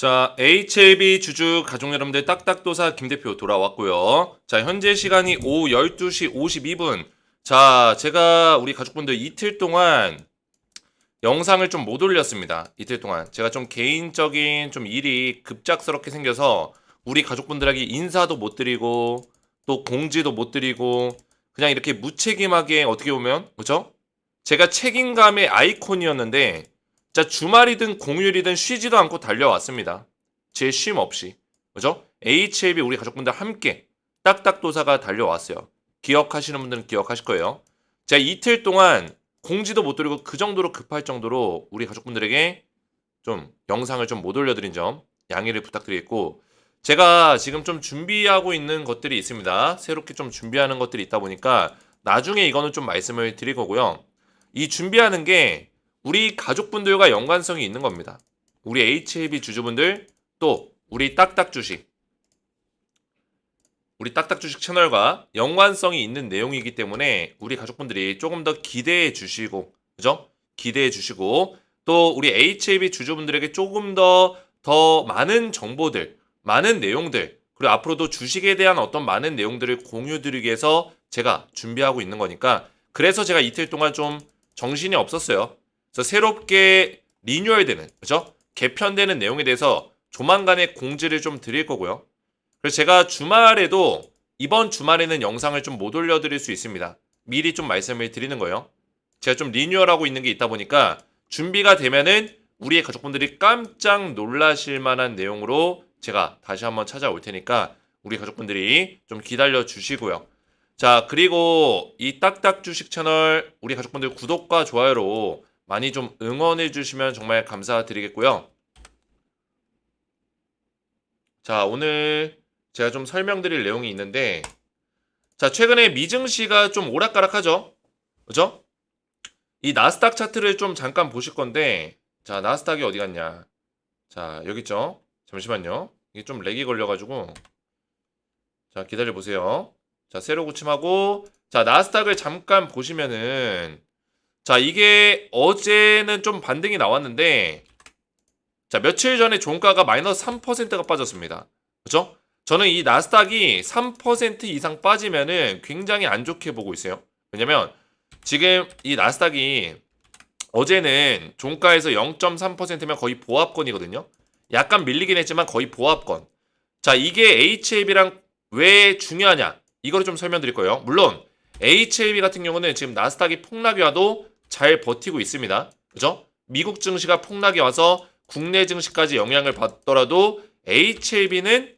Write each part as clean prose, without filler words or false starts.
자, HLB 주주 가족 여러분들 딱딱도사 김대표 돌아왔고요. 자, 현재 시간이 오후 12시 52분. 자, 제가 우리 가족분들 이틀 동안 영상을 좀 못 올렸습니다. 이틀 동안. 제가 좀 개인적인 좀 일이 급작스럽게 생겨서 우리 가족분들에게 인사도 못 드리고 또 공지도 못 드리고 그냥 이렇게 무책임하게 어떻게 보면, 그죠? 제가 책임감의 아이콘이었는데 자, 주말이든 공휴일이든 쉬지도 않고 달려왔습니다. 제 쉼 없이. 그죠? HLB 우리 가족분들 함께 딱딱도사가 달려왔어요. 기억하시는 분들은 기억하실 거예요. 제가 이틀 동안 공지도 못 드리고 그 정도로 급할 정도로 우리 가족분들에게 좀 영상을 좀 못 올려드린 점 양해를 부탁드리겠고, 제가 지금 좀 준비하고 있는 것들이 있습니다. 새롭게 좀 준비하는 것들이 있다 보니까 나중에 이거는 좀 말씀을 드릴 거고요. 이 준비하는 게 우리 가족분들과 연관성이 있는 겁니다. 우리 HLB 주주분들 또 우리 딱딱주식 채널과 연관성이 있는 내용이기 때문에 우리 가족분들이 조금 더 기대해 주시고, 그죠? 기대해 주시고 또 우리 HLB 주주분들에게 조금 더 많은 정보들, 많은 내용들, 그리고 앞으로도 주식에 대한 어떤 많은 내용들을 공유 드리기 위해서 제가 준비하고 있는 거니까, 그래서 제가 이틀 동안 좀 정신이 없었어요. 그래서 새롭게 리뉴얼되는, 그죠? 개편되는 내용에 대해서 조만간에 공지를 좀 드릴 거고요. 그래서 제가 주말에도 이번 주말에는 영상을 좀 못 올려드릴 수 있습니다. 미리 좀 말씀을 드리는 거예요. 제가 좀 리뉴얼하고 있는 게 있다 보니까 준비가 되면은 우리의 가족분들이 깜짝 놀라실 만한 내용으로 제가 다시 한번 찾아올 테니까 우리 가족분들이 좀 기다려 주시고요. 자, 그리고 이 딱딱 주식 채널 우리 가족분들 구독과 좋아요로 많이 좀 응원해 주시면 정말 감사드리겠고요. 자, 오늘 제가 좀 설명드릴 내용이 있는데, 자, 최근에 미증시가 좀 오락가락하죠? 그죠? 이 나스닥 차트를 좀 잠깐 보실 건데, 자, 나스닥이 어디 갔냐? 자, 여기 있죠? 잠시만요. 이게 좀 렉이 걸려가지고, 자, 기다려 보세요. 자, 세로 고침하고, 자, 나스닥을 잠깐 보시면은, 자, 이게 어제는 좀 반등이 나왔는데, 자, 며칠 전에 종가가 마이너스 3%가 빠졌습니다. 그죠? 저는 이 나스닥이 3% 이상 빠지면은 굉장히 안 좋게 보고 있어요. 왜냐면 지금 이 나스닥이 어제는 종가에서 0.3%면 거의 보합권이거든요. 약간 밀리긴 했지만 거의 보합권. 자, 이게 HLB랑 왜 중요하냐? 이거를 좀 설명드릴 거예요. 물론 HLB 같은 경우는 지금 나스닥이 폭락이 와도 잘 버티고 있습니다. 그죠? 미국 증시가 폭락이 와서 국내 증시까지 영향을 받더라도 HLB는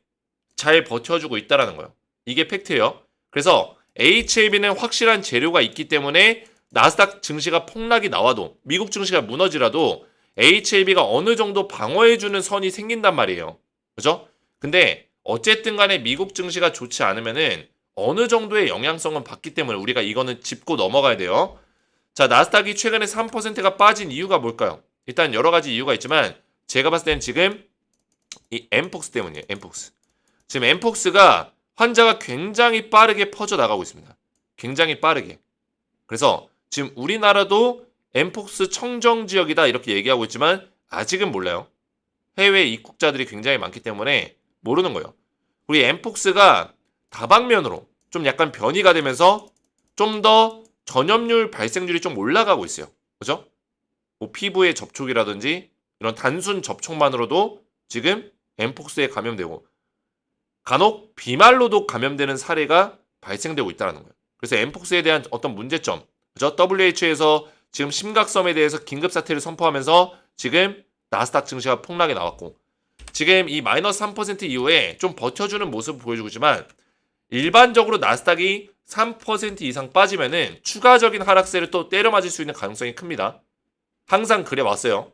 잘 버텨주고 있다라는 거예요. 이게 팩트예요. 그래서 HLB는 확실한 재료가 있기 때문에 나스닥 증시가 폭락이 나와도, 미국 증시가 무너지라도 HLB가 어느 정도 방어해주는 선이 생긴단 말이에요. 그죠? 근데 어쨌든 간에 미국 증시가 좋지 않으면은 어느 정도의 영향성은 받기 때문에 우리가 이거는 짚고 넘어가야 돼요. 자, 나스닥이 최근에 3%가 빠진 이유가 뭘까요? 일단 여러 가지 이유가 있지만 제가 봤을 때는 지금 이 엠폭스 때문이에요. 엠폭스. 지금 엠폭스가 환자가 굉장히 빠르게 퍼져 나가고 있습니다. 굉장히 빠르게. 그래서 지금 우리나라도 엠폭스 청정 지역이다 이렇게 얘기하고 있지만 아직은 몰라요. 해외 입국자들이 굉장히 많기 때문에 모르는 거예요. 우리 엠폭스가 다방면으로 좀 약간 변이가 되면서 좀 더 전염률 발생률이 좀 올라가고 있어요. 그죠? 뭐 피부의 접촉이라든지 이런 단순 접촉만으로도 지금 엠폭스에 감염되고 간혹 비말로도 감염되는 사례가 발생되고 있다는 거예요. 그래서 엠폭스에 대한 어떤 문제점, 그죠? WHO에서 지금 심각성에 대해서 긴급 사태를 선포하면서 지금 나스닥 증시가 폭락이 나왔고, 지금 이 마이너스 3% 이후에 좀 버텨주는 모습을 보여주고 있지만 일반적으로 나스닥이 3% 이상 빠지면은 추가적인 하락세를 또 때려 맞을 수 있는 가능성이 큽니다. 항상 그래 왔어요.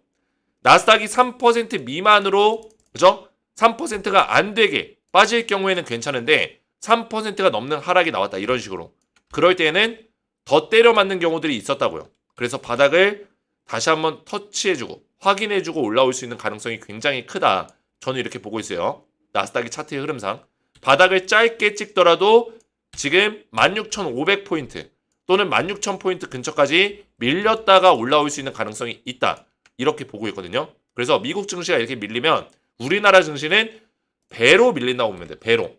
나스닥이 3% 미만으로, 그죠? 3%가 안 되게 빠질 경우에는 괜찮은데 3%가 넘는 하락이 나왔다 이런 식으로, 그럴 때에는 더 때려 맞는 경우들이 있었다고요. 그래서 바닥을 다시 한번 터치해주고 확인해주고 올라올 수 있는 가능성이 굉장히 크다. 저는 이렇게 보고 있어요. 나스닥의 차트의 흐름상 바닥을 짧게 찍더라도 지금 16,500포인트 또는 16,000포인트 근처까지 밀렸다가 올라올 수 있는 가능성이 있다. 이렇게 보고 있거든요. 그래서 미국 증시가 이렇게 밀리면 우리나라 증시는 배로 밀린다고 보면 돼. 배로.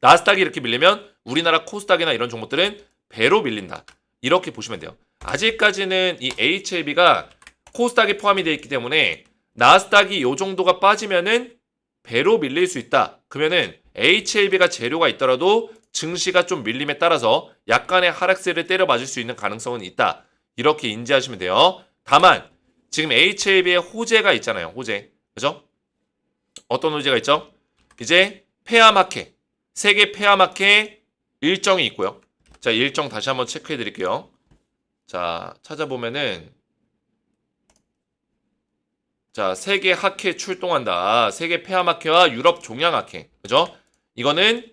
나스닥이 이렇게 밀리면 우리나라 코스닥이나 이런 종목들은 배로 밀린다. 이렇게 보시면 돼요. 아직까지는 이 HLB가 코스닥이 포함이 되어 있기 때문에 나스닥이 요 정도가 빠지면은 배로 밀릴 수 있다. 그러면은 HLB가 재료가 있더라도 증시가 좀 밀림에 따라서 약간의 하락세를 때려맞을 수 있는 가능성은 있다. 이렇게 인지하시면 돼요. 다만 지금 HLB에 호재가 있잖아요. 호재. 그죠? 어떤 호재가 있죠? 이제 페어마켓. 세계 페어마켓 일정이 있고요. 자, 일정 다시 한번 체크해 드릴게요. 자, 찾아보면은 자, 세계 하켓 출동한다. 세계 페어마켓와 유럽 종양하켓. 그죠? 이거는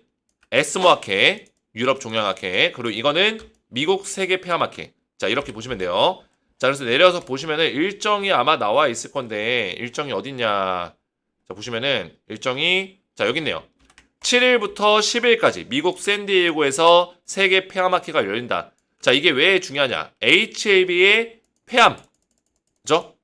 에스모 하켓, 유럽 종양하켓. 그리고 이거는 미국 세계 페어마켓. 자, 이렇게 보시면 돼요. 자, 그래서 내려서 보시면은 일정이 아마 나와 있을 건데 일정이 어딨냐? 자, 보시면은 일정이 자, 여기 있네요. 7일부터 10일까지 미국 샌디에이고에서 세계 폐암학회가 열린다. 자, 이게 왜 중요하냐? HLB의 폐암, 그죠?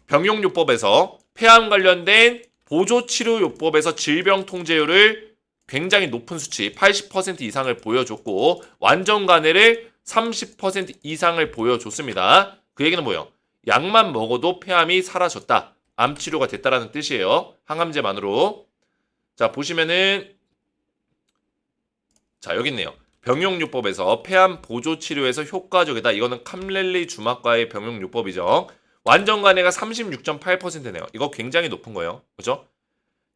병용요법에서 폐암 관련된 보조치료요법에서 질병 통제율을 굉장히 높은 수치 80% 이상을 보여줬고 완전 간해를 30% 이상을 보여줬습니다. 그 얘기는 뭐예요? 약만 먹어도 폐암이 사라졌다. 암 치료가 됐다라는 뜻이에요. 항암제만으로. 자, 보시면은 자, 여기 있네요. 병용요법에서 폐암 보조 치료에서 효과적이다. 이거는 캄렐리 주막과의 병용요법이죠. 완전 간해가 36.8%네요. 이거 굉장히 높은 거예요. 그죠?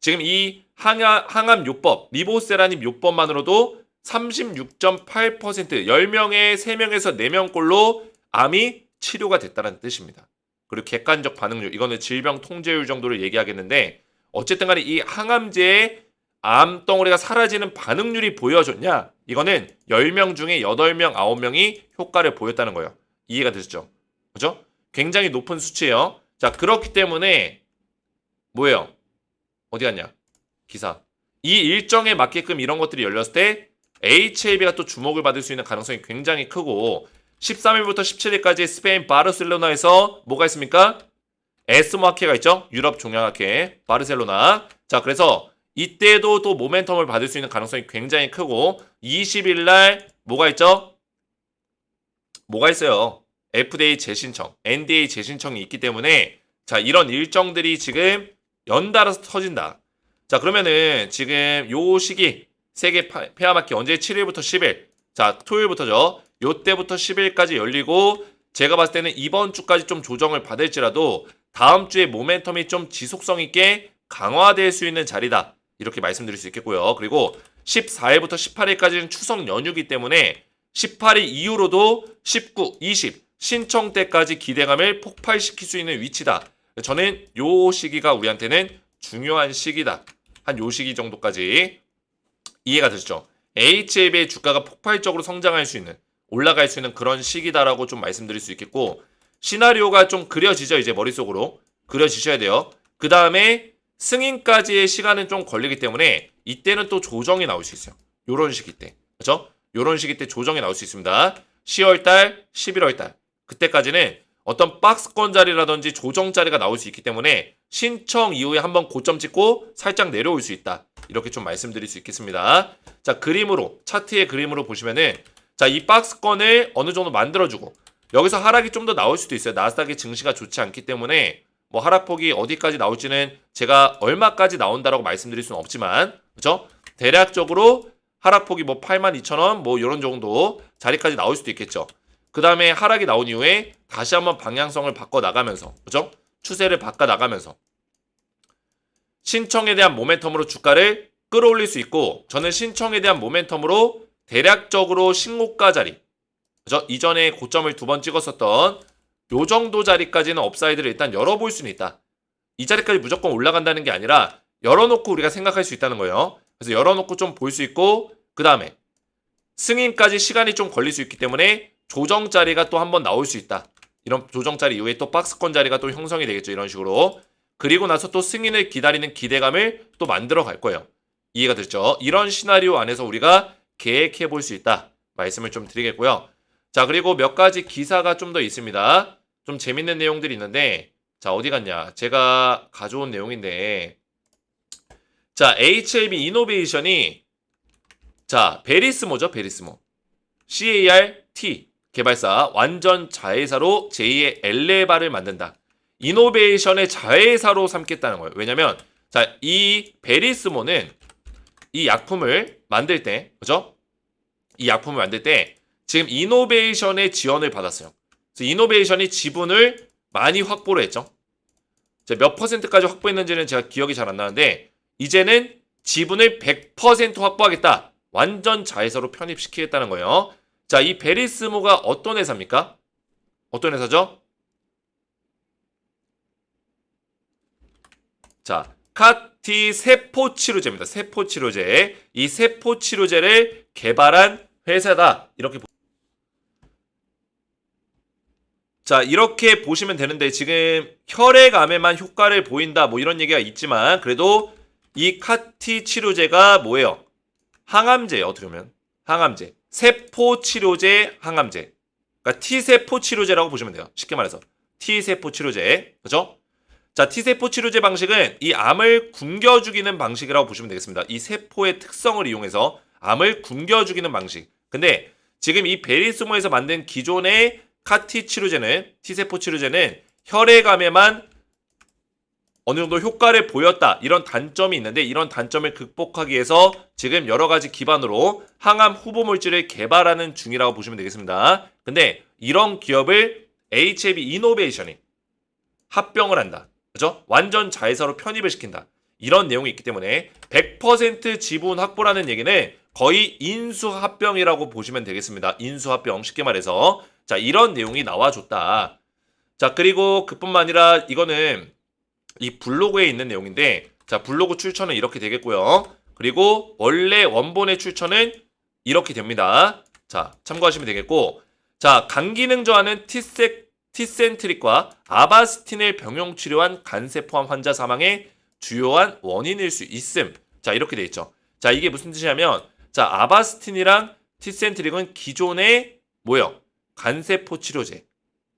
지금 이 항암 요법, 리보세라님 요법만으로도 36.8% 10명에 3명에서 4명꼴로 암이 치료가 됐다는 뜻입니다. 그리고 객관적 반응률, 이거는 질병 통제율 정도를 얘기하겠는데 어쨌든 간에 이 항암제의 암덩어리가 사라지는 반응률이 보여줬냐? 이거는 10명 중에 8명, 9명이 효과를 보였다는 거예요. 이해가 되시죠? 그죠? 굉장히 높은 수치예요. 자, 그렇기 때문에 뭐예요? 어디 갔냐? 기사. 이 일정에 맞게끔 이런 것들이 열렸을 때 HLB가 또 주목을 받을 수 있는 가능성이 굉장히 크고 13일부터 17일까지 스페인 바르셀로나에서 뭐가 있습니까? 에스모학회가 있죠? 유럽 종양학회 바르셀로나. 자, 그래서 이때도 또 모멘텀을 받을 수 있는 가능성이 굉장일 크고 20일 날 뭐가 있죠? 뭐가 있어요? FDA 재신청, NDA 재신청이 있기 때문에 자, 이런 일정들이 지금 연달아서 터진다. 자, 그러면은 지금 요 시기 세계 폐암학회 언제 7일부터 10일. 자, 토요일부터죠. 요때부터 10일까지 열리고 제가 봤을 때는 이번 주까지 좀 조정을 받을지라도 다음 주에 모멘텀이 좀 지속성 있게 강화될 수 있는 자리다. 이렇게 말씀드릴 수 있겠고요. 그리고 14일부터 18일까지는 추석 연휴이기 때문에 18일 이후로도 19, 20 신청 때까지 기대감을 폭발시킬 수 있는 위치다. 저는 요 시기가 우리한테는 중요한 시기다. 한 요 시기 정도까지 이해가 되시죠? HLB의 주가가 폭발적으로 성장할 수 있는 올라갈 수 있는 그런 시기다라고 좀 말씀드릴 수 있겠고 시나리오가 좀 그려지죠. 이제 머릿속으로 그려지셔야 돼요. 그 다음에 승인까지의 시간은 좀 걸리기 때문에 이때는 또 조정이 나올 수 있어요. 요런 시기 때. 그렇죠? 요런 시기 때 조정이 나올 수 있습니다. 10월달, 11월달. 그때까지는 어떤 박스권 자리라든지 조정 자리가 나올 수 있기 때문에 신청 이후에 한번 고점 찍고 살짝 내려올 수 있다. 이렇게 좀 말씀드릴 수 있겠습니다. 자, 그림으로 차트의 그림으로 보시면은 자, 이 박스권을 어느 정도 만들어주고 여기서 하락이 좀 더 나올 수도 있어요. 나스닥의 증시가 좋지 않기 때문에 뭐 하락폭이 어디까지 나올지는 제가 얼마까지 나온다라고 말씀드릴 수는 없지만 그렇죠? 대략적으로 하락폭이 뭐 82,000원 뭐 이런 정도 자리까지 나올 수도 있겠죠. 그 다음에 하락이 나온 이후에 다시 한번 방향성을 바꿔 나가면서 그죠? 추세를 바꿔 나가면서 신청에 대한 모멘텀으로 주가를 끌어올릴 수 있고 저는 신청에 대한 모멘텀으로 대략적으로 신고가 자리 그죠? 이전에 고점을 2번 찍었었던 요 정도 자리까지는 업사이드를 일단 열어볼 수는 있다. 이 자리까지 무조건 올라간다는 게 아니라 열어놓고 우리가 생각할 수 있다는 거예요. 그래서 열어놓고 좀 볼 수 있고 그 다음에 승인까지 시간이 좀 걸릴 수 있기 때문에 조정 자리가 또 한번 나올 수 있다. 이런 조정 자리 이후에 또 박스권 자리가 또 형성이 되겠죠. 이런 식으로. 그리고 나서 또 승인을 기다리는 기대감을 또 만들어 갈 거예요. 이해가 됐죠? 이런 시나리오 안에서 우리가 계획해 볼 수 있다. 말씀을 좀 드리겠고요. 자, 그리고 몇 가지 기사가 좀 더 있습니다. 좀 재밌는 내용들이 있는데 자, 어디 갔냐? 제가 가져온 내용인데, 자, HLB 이노베이션이, 자, 베리스모죠, 베리스모. CART 개발사 완전 자회사로 제2의 엘레바를 만든다. 이노베이션의 자회사로 삼겠다는 거예요. 왜냐면, 자, 이 베리스모는 이 약품을 만들 때, 그죠? 이 약품을 만들 때, 지금 이노베이션의 지원을 받았어요. 그래서 이노베이션이 지분을 많이 확보를 했죠. 몇 퍼센트까지 확보했는지는 제가 기억이 잘 안 나는데 이제는 지분을 100% 확보하겠다. 완전 자회사로 편입시키겠다는 거예요. 자, 이 베리스모가 어떤 회사입니까? 어떤 회사죠? 자, 카티 세포치료제입니다. 세포치료제. 이 세포치료제를 개발한 회사다. 자, 이렇게 보시면 되는데 지금 혈액암에만 효과를 보인다 뭐 이런 얘기가 있지만 그래도 이 카티 치료제가 뭐예요? 항암제예요. 어떻게 보면 항암제. 세포 치료제 항암제. 그러니까 T세포 치료제라고 보시면 돼요. 쉽게 말해서 T세포 치료제. 그죠? 자, T세포 치료제 방식은 이 암을 굶겨 죽이는 방식이라고 보시면 되겠습니다. 이 세포의 특성을 이용해서 암을 굶겨 죽이는 방식. 근데 지금 이 베리스모에서 만든 기존의 카티 치료제는 T세포 치료제는 혈액암에만 어느 정도 효과를 보였다. 이런 단점이 있는데 이런 단점을 극복하기 위해서 지금 여러 가지 기반으로 항암 후보 물질을 개발하는 중이라고 보시면 되겠습니다. 근데 이런 기업을 HAB 이노베이션이 합병을 한다. 그죠? 완전 자회사로 편입을 시킨다. 이런 내용이 있기 때문에 100% 지분 확보라는 얘기는 거의 인수합병이라고 보시면 되겠습니다. 인수합병 쉽게 말해서 자, 이런 내용이 나와줬다. 자, 그리고 그뿐만 아니라 이거는 이 블로그에 있는 내용인데 자, 블로그 출처는 이렇게 되겠고요. 그리고 원래 원본의 출처는 이렇게 됩니다. 자, 참고하시면 되겠고 자, 간기능 저하는 티센트릭과 아바스틴을 병용 치료한 간세포암 환자 사망의 주요한 원인일 수 있음. 자, 이렇게 돼 있죠. 자, 이게 무슨 뜻이냐면 자, 아바스틴이랑 티센트릭은 기존의 뭐요? 간세포 치료제,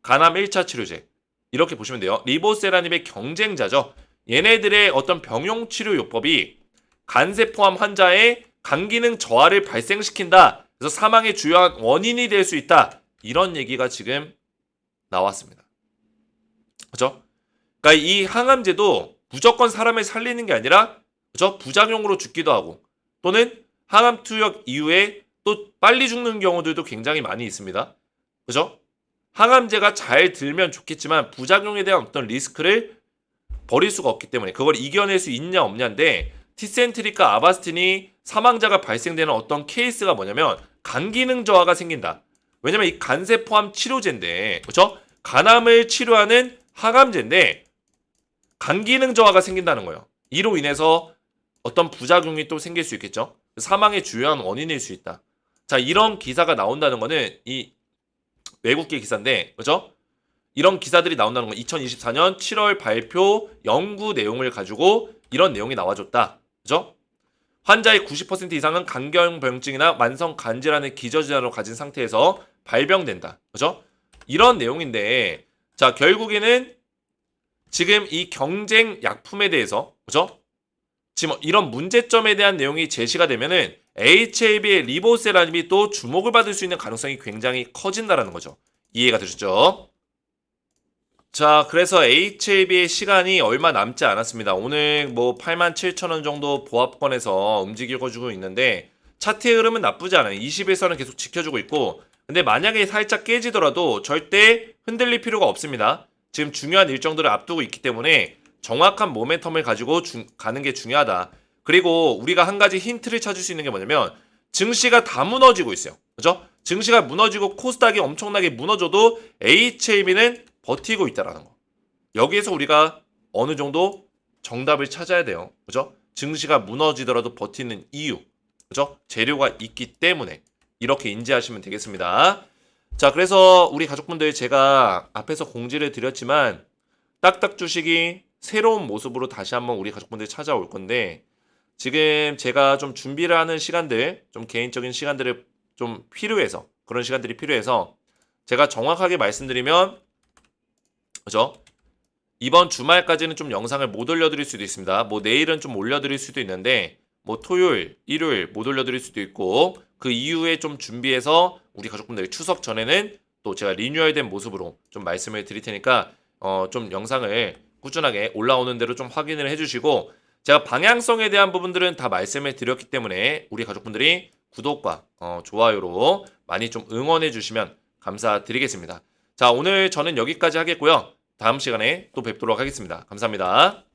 간암 1차 치료제 이렇게 보시면 돼요. 리보세라닙의 경쟁자죠. 얘네들의 어떤 병용 치료 요법이 간세포암 환자의 간기능 저하를 발생시킨다. 그래서 사망의 주요한 원인이 될 수 있다. 이런 얘기가 지금 나왔습니다. 그죠? 그러니까 이 항암제도 무조건 사람을 살리는 게 아니라 그죠? 부작용으로 죽기도 하고 또는 항암 투여 이후에 또 빨리 죽는 경우들도 굉장히 많이 있습니다. 그죠? 항암제가 잘 들면 좋겠지만 부작용에 대한 어떤 리스크를 버릴 수가 없기 때문에 그걸 이겨낼 수 있냐 없냐인데 티센트릭과 아바스틴이 사망자가 발생되는 어떤 케이스가 뭐냐면 간기능 저하가 생긴다. 왜냐면 이 간세포암 치료제인데 그렇죠? 간암을 치료하는 항암제인데 간기능 저하가 생긴다는 거예요. 이로 인해서 어떤 부작용이 또 생길 수 있겠죠. 사망의 주요한 원인일 수 있다. 자, 이런 기사가 나온다는 거는 이 외국계 기사인데 그죠? 이런 기사들이 나온다는 건 2024년 7월 발표 연구 내용을 가지고 이런 내용이 나와줬다. 그죠? 환자의 90% 이상은 간경병증이나 만성 간질환의 기저질환을 가진 상태에서 발병된다. 그죠? 이런 내용인데 자, 결국에는 지금 이 경쟁 약품에 대해서 그죠? 지금 이런 문제점에 대한 내용이 제시가 되면은 HAB의 리보세라님이 또 주목을 받을 수 있는 가능성이 굉장히 커진다라는 거죠. 이해가 되셨죠? 자, 그래서 HAB의 시간이 얼마 남지 않았습니다. 오늘 뭐 87,000원 정도 보합권에서 움직여주고 있는데 차트의 흐름은 나쁘지 않아요. 20일선은 계속 지켜주고 있고 근데 만약에 살짝 깨지더라도 절대 흔들릴 필요가 없습니다. 지금 중요한 일정들을 앞두고 있기 때문에 정확한 모멘텀을 가지고 가는 게 중요하다. 그리고 우리가 한 가지 힌트를 찾을 수 있는 게 뭐냐면 증시가 다 무너지고 있어요. 그죠? 증시가 무너지고 코스닥이 엄청나게 무너져도 HAB는 버티고 있다라는 거. 여기에서 우리가 어느 정도 정답을 찾아야 돼요. 그죠? 증시가 무너지더라도 버티는 이유. 그죠? 재료가 있기 때문에 이렇게 인지하시면 되겠습니다. 자, 그래서 우리 가족분들 제가 앞에서 공지를 드렸지만 딱딱 주식이 새로운 모습으로 다시 한번 우리 가족분들 찾아올 건데 지금 제가 좀 준비를 하는 시간들, 좀 개인적인 시간들을 좀 필요해서 그런 시간들이 필요해서 제가 정확하게 말씀드리면 그죠? 이번 주말까지는 좀 영상을 못 올려드릴 수도 있습니다. 뭐 내일은 좀 올려드릴 수도 있는데 뭐 토요일, 일요일 못 올려드릴 수도 있고 그 이후에 좀 준비해서 우리 가족분들이 추석 전에는 또 제가 리뉴얼된 모습으로 좀 말씀을 드릴 테니까 좀 영상을 꾸준하게 올라오는 대로 좀 확인을 해주시고 제가 방향성에 대한 부분들은 다 말씀을 드렸기 때문에 우리 가족분들이 구독과 좋아요로 많이 좀 응원해 주시면 감사드리겠습니다. 자, 오늘 저는 여기까지 하겠고요. 다음 시간에 또 뵙도록 하겠습니다. 감사합니다.